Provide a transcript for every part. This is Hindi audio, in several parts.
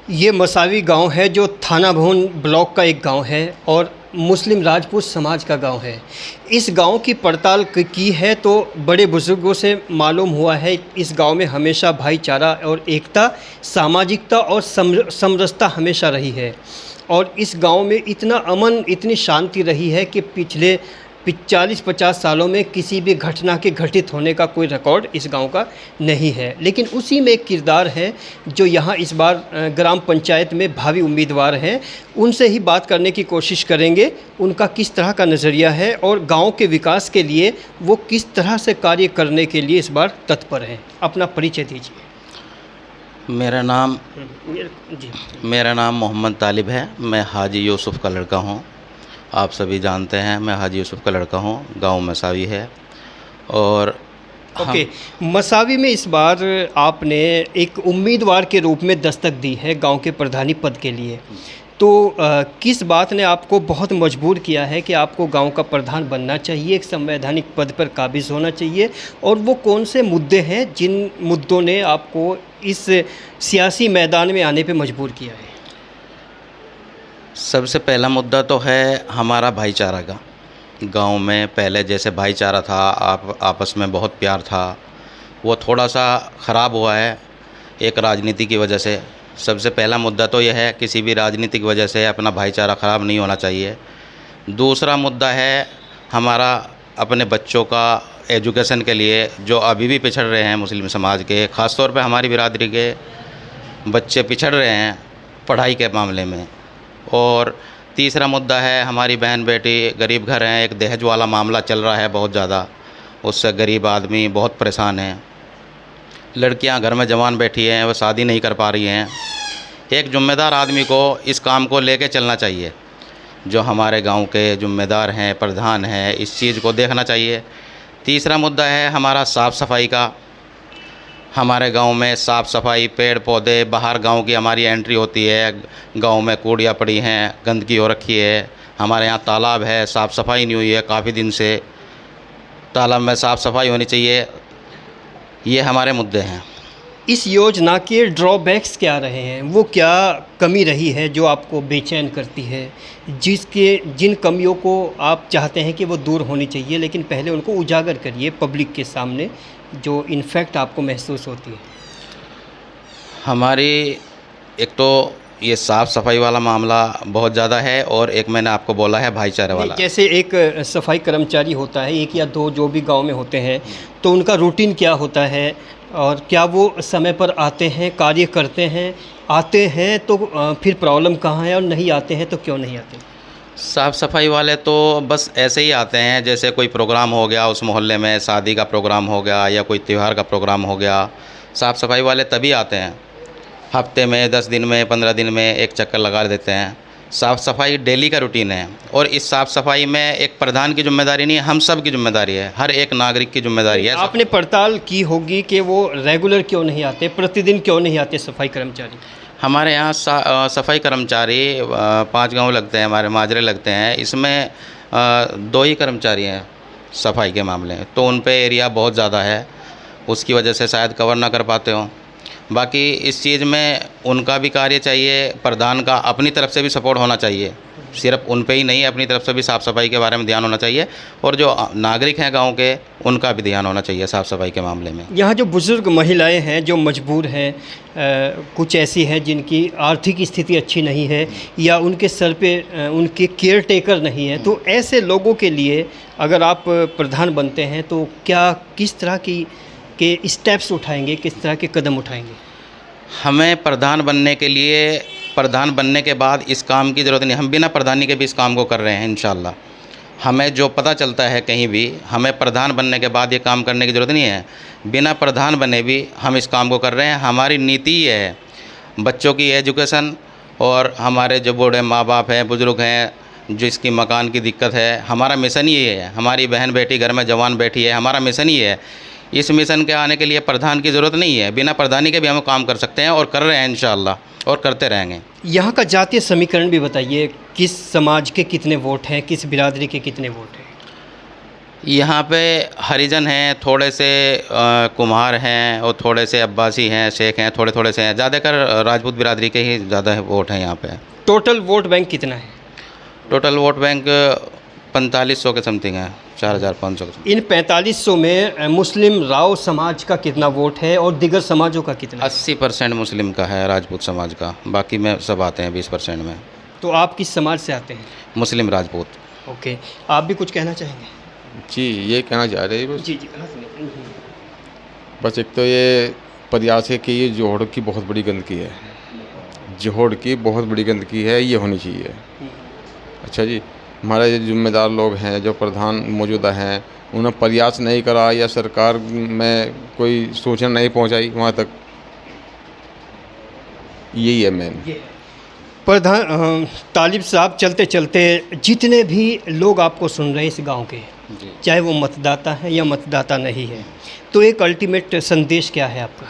ये मसावी गांव है जो थाना भवन ब्लॉक का एक गांव है और मुस्लिम राजपूत समाज का गांव है। इस गांव की पड़ताल की है तो बड़े बुजुर्गों से मालूम हुआ है इस गांव में हमेशा भाईचारा और एकता, सामाजिकता और समरसता हमेशा रही है और इस गांव में इतना अमन, इतनी शांति रही है कि पिछले 40-50 सालों में किसी भी घटना के घटित होने का कोई रिकॉर्ड इस गांव का नहीं है। लेकिन उसी में एक किरदार है जो यहाँ इस बार ग्राम पंचायत में भावी उम्मीदवार हैं, उनसे ही बात करने की कोशिश करेंगे। उनका किस तरह का नज़रिया है और गांव के विकास के लिए वो किस तरह से कार्य करने के लिए इस बार तत्पर हैं। अपना परिचय दीजिए। मेरा नाम मोहम्मद तालिब है। मैं हाजी यूसुफ़ का लड़का हूँ। आप सभी जानते हैं मैं हाजी यूसुफ़ का लड़का हूँ। गांव मसावी है और मसावी में इस बार आपने एक उम्मीदवार के रूप में दस्तक दी है गांव के प्रधानी पद के लिए। तो किस बात ने आपको बहुत मजबूर किया है कि आपको गांव का प्रधान बनना चाहिए, एक संवैधानिक पद पर काबिज होना चाहिए, और वो कौन से मुद्दे हैं जिन मुद्दों ने आपको इस सियासी मैदान में आने पे मजबूर किया है? सबसे पहला मुद्दा तो है हमारा भाईचारा का। गांव में पहले जैसे भाईचारा था, आपस में बहुत प्यार था, वो थोड़ा सा ख़राब हुआ है एक राजनीति की वजह से। सबसे पहला मुद्दा तो यह है किसी भी राजनीतिक वजह से अपना भाईचारा ख़राब नहीं होना चाहिए। दूसरा मुद्दा है हमारा अपने बच्चों का एजुकेशन के लिए, जो अभी भी पिछड़ रहे हैं मुस्लिम समाज के, ख़ास तौर पे हमारी बिरादरी के बच्चे पिछड़ रहे हैं पढ़ाई के मामले में। और तीसरा मुद्दा है हमारी बहन बेटी गरीब घर हैं, एक दहेज वाला मामला चल रहा है बहुत ज़्यादा, उससे गरीब आदमी बहुत परेशान हैं। लड़कियां घर में जवान बैठी हैं, वो शादी नहीं कर पा रही हैं। एक ज़िम्मेदार आदमी को इस काम को लेके चलना चाहिए, जो हमारे गांव के ज़िम्मेदार हैं, प्रधान हैं, इस चीज़ को देखना चाहिए। तीसरा मुद्दा है हमारा साफ़ सफाई का। हमारे गांव में साफ़ सफाई, पेड़ पौधे, बाहर गांव की हमारी एंट्री होती है, गांव में कूड़ियाँ पड़ी हैं, गंदगी हो रखी है। हमारे यहाँ तालाब है, साफ़ सफाई नहीं हुई है काफ़ी दिन से, तालाब में साफ़ सफाई होनी चाहिए। ये हमारे मुद्दे हैं। इस योजना के ड्रॉबैक्स क्या रहे हैं? वो क्या कमी रही है जो आपको बेचैन करती है, जिन कमियों को आप चाहते हैं कि वो दूर होनी चाहिए, लेकिन पहले उनको उजागर करिए पब्लिक के सामने, जो इनफैक्ट आपको महसूस होती है? हमारी एक तो ये साफ़ सफाई वाला मामला बहुत ज़्यादा है, और एक मैंने आपको बोला है भाईचारे वाला। जैसे एक सफाई कर्मचारी होता है, एक या दो जो भी गांव में होते हैं, तो उनका रूटीन क्या होता है और क्या वो समय पर आते हैं, कार्य करते हैं? आते हैं तो फिर प्रॉब्लम कहाँ है, और नहीं आते हैं तो क्यों नहीं आते? साफ़ सफाई वाले तो बस ऐसे ही आते हैं, जैसे कोई प्रोग्राम हो गया उस मोहल्ले में, शादी का प्रोग्राम हो गया या कोई त्यौहार का प्रोग्राम हो गया। साफ़ सफाई वाले तभी आते हैं, हफ्ते में 10 दिन में 15 दिन में एक चक्कर लगा देते हैं। साफ़ सफाई डेली का रूटीन है, और इस साफ़ सफाई में एक प्रधान की जिम्मेदारी नहीं है, हम सब की जिम्मेदारी है, हर एक नागरिक की जिम्मेदारी है। आपने पड़ताल की होगी कि वो रेगुलर क्यों नहीं आते, प्रतिदिन क्यों नहीं आते सफाई कर्मचारी? हमारे यहाँ सफाई कर्मचारी 5 गांव लगते हैं, हमारे माजरे लगते हैं, इसमें 2 ही कर्मचारी हैं सफाई के मामले में, तो उन पे एरिया बहुत ज़्यादा है, उसकी वजह से शायद कवर ना कर पाते हों। बाकी इस चीज़ में उनका भी कार्य चाहिए, प्रधान का अपनी तरफ से भी सपोर्ट होना चाहिए, सिर्फ उन पे ही नहीं, अपनी तरफ से भी साफ़ सफाई के बारे में ध्यान होना चाहिए, और जो नागरिक हैं गांव के उनका भी ध्यान होना चाहिए साफ़ सफाई के मामले में। यहाँ जो बुज़ुर्ग महिलाएं हैं जो मजबूर हैं, कुछ ऐसी हैं जिनकी आर्थिक स्थिति अच्छी नहीं है या उनके सर पे उनके केयर टेकर नहीं है, तो ऐसे लोगों के लिए अगर आप प्रधान बनते हैं तो क्या किस तरह के स्टेप्स उठाएंगे, किस तरह के कदम उठाएंगे? हमें प्रधान बनने के लिए, प्रधान बनने के बाद इस काम की ज़रूरत नहीं, हम बिना प्रधानी के भी इस काम को कर रहे हैं इंशाल्लाह। हमें जो पता चलता है कहीं भी, हमें प्रधान बनने के बाद ये काम करने की ज़रूरत नहीं है, बिना प्रधान बने भी हम इस काम को कर रहे हैं। हमारी नीति ये है, बच्चों की एजुकेशन, और हमारे जो बूढ़े माँ बाप हैं, बुज़ुर्ग हैं, जिसकी मकान की दिक्कत है, हमारा मिशन ये है। हमारी बहन बेटी घर में जवान बैठी है, हमारा मिशन ये है। इस मिशन के आने के लिए प्रधान की ज़रूरत नहीं है, बिना प्रधानी के भी हम काम कर सकते हैं, और कर रहे हैं इंशाअल्लाह, और करते रहेंगे। यहाँ का जातीय समीकरण भी बताइए, किस समाज के कितने वोट हैं, किस बिरादरी के कितने वोट हैं? यहाँ पे हरिजन हैं, थोड़े से कुम्हार हैं और थोड़े से अब्बासी हैं, शेख हैं, थोड़े थोड़े से हैं। ज़्यादातर राजपूत बिरादरी के ही ज़्यादा वोट हैं यहाँ पे। टोटल वोट बैंक कितना है? टोटल वोट बैंक 4500 के समथिंग है, 4500 के। इन 4500 में मुस्लिम राव समाज का कितना वोट है और दिगर समाजों का कितना है? 80% मुस्लिम का है, राजपूत समाज का। बाकी में सब आते हैं 20% में। तो आप किस समाज से आते हैं? मुस्लिम राजपूत। ओके, आप भी कुछ कहना चाहेंगे? जी, ये कहना चाह रहे हैं बस। जी जी। बस एक तो ये प्रयास है कि ये जोहड़ की बहुत बड़ी गंदगी है, जोहड़ की बहुत बड़ी गंदगी है, ये होनी चाहिए। अच्छा जी, हमारे जो जिम्मेदार लोग हैं, जो प्रधान मौजूदा हैं, उन्होंने प्रयास नहीं करा या सरकार में कोई सूचना नहीं पहुंचाई वहाँ तक, यही है मेन। प्रधान तालिब साहब, चलते चलते जितने भी लोग आपको सुन रहे हैं इस गांव के, चाहे वो मतदाता है या मतदाता नहीं है, तो एक अल्टीमेट संदेश क्या है आपका?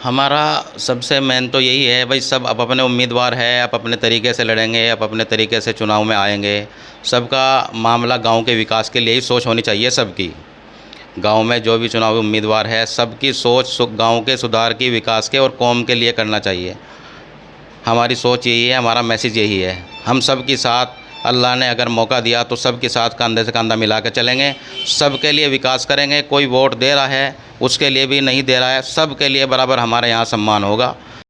हमारा सबसे मेन तो यही है भाई, सब अब अपने उम्मीदवार है, आप अपने तरीके से लड़ेंगे, आप अपने तरीके से चुनाव में आएंगे। सबका मामला गांव के विकास के लिए ही सोच होनी चाहिए सबकी। गांव में जो भी चुनावी उम्मीदवार है, सबकी सोच गांव के सुधार की, विकास के और कौम के लिए करना चाहिए। हमारी सोच यही है, हमारा मैसेज यही है। हम सब के साथ, अल्लाह ने अगर मौका दिया तो सबके साथ कंधे से कंधा मिला कर चलेंगे, सबके लिए विकास करेंगे। कोई वोट दे रहा है उसके लिए भी नहीं दे रहा है, सबके लिए बराबर हमारे यहाँ सम्मान होगा।